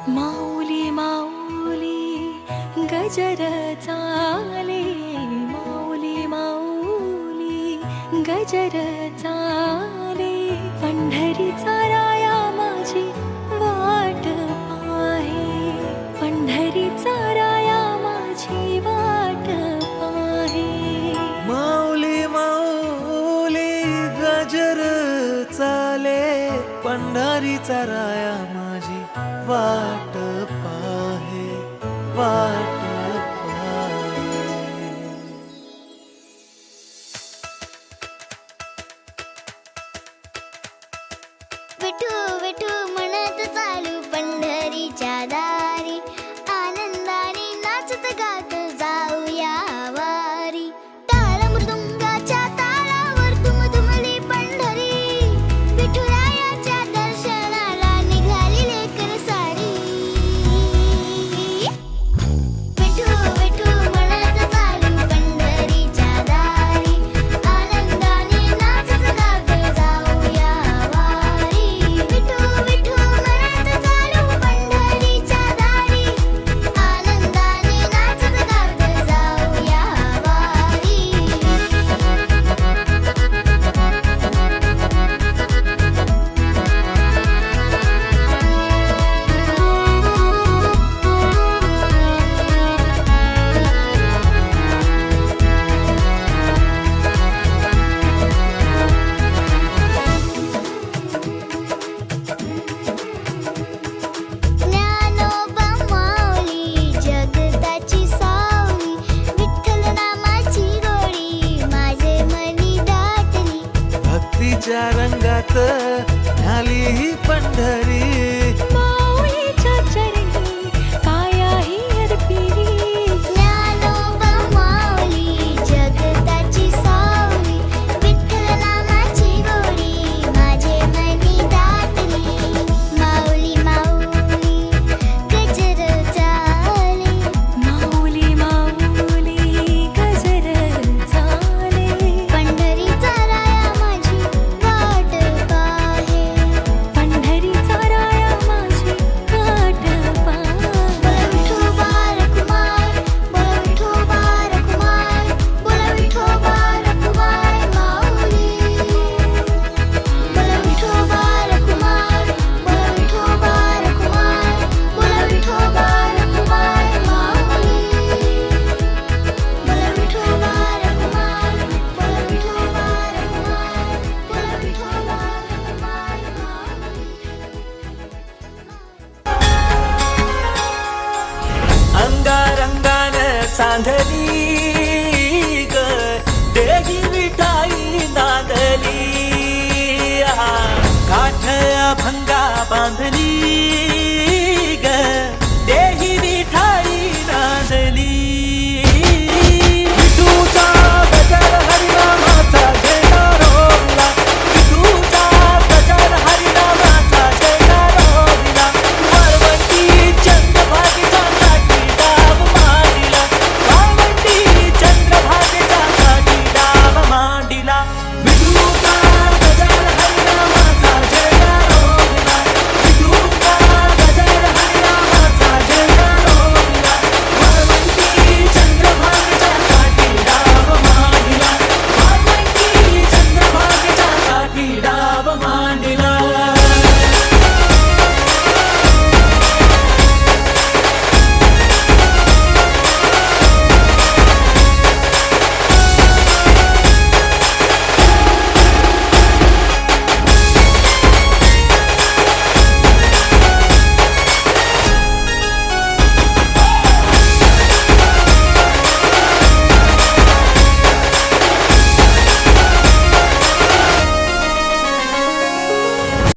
माऊली माऊली गजर चाले, माऊली माऊली गजर चाले, पंढरीचा राया माझी वाट पाहे, पंढरीचा राया माझी वाट पाहे. माऊली माऊली गजर चाले, पंढरीचा राया माझी वाट पाहे, वाट पाहे. विठू विठू म्हणत चालू पंढरीच्या दारी, आनंदाने नाचत गात जाऊया वारी. टाळ मृदुंगाच्या तालावर दुमदुमली पंढरी, विठुरायाच्या दर्शनाला निघाली लेकर सारी. विठू विठू म्हणत चालू पंढरीच्या दारी, आनंदाने नाचत गात जाऊया वारी. विठू विठू म्हणत चालू पंढरीच्या दारी, आनंदाने नाचत गात जाऊया वारी. ज्ञानोबा माऊली जगताची सावली, विठ्ठल नामाची गोडी माझे मनी दाटली. भक्तीच्या रंगात न्याली ही पंढरी, माऊलीच्या चरणी कायाही अर्पिली. ज्ञानोबा माऊली जगताची सावली, विठ्ठल नामाची गोडी माझे मनी दाटली. माऊली माऊली गजर चाले, माऊली माऊली गजर चाले, पंढरीचा राया माझी वाट पाहे. पंढरीचा राया माझी वाट पाहे. बोला विठोबा रखुमाय, बोला विठोबा रखुमाय, बोला विठोबा रखुमाय माऊली. बोला विठोबा रखुमाय, बोला विठोबा रखुमाय, बोला विठोबा रखुमाय माऊली. बोला विठोबा रखुमाय, बोला विठोबा रखुमाय, बोला विठोबा रखुमाय माऊली. अंगारंगान सांधली ग देही विठाई नांदली, काठ अभंगा बांधली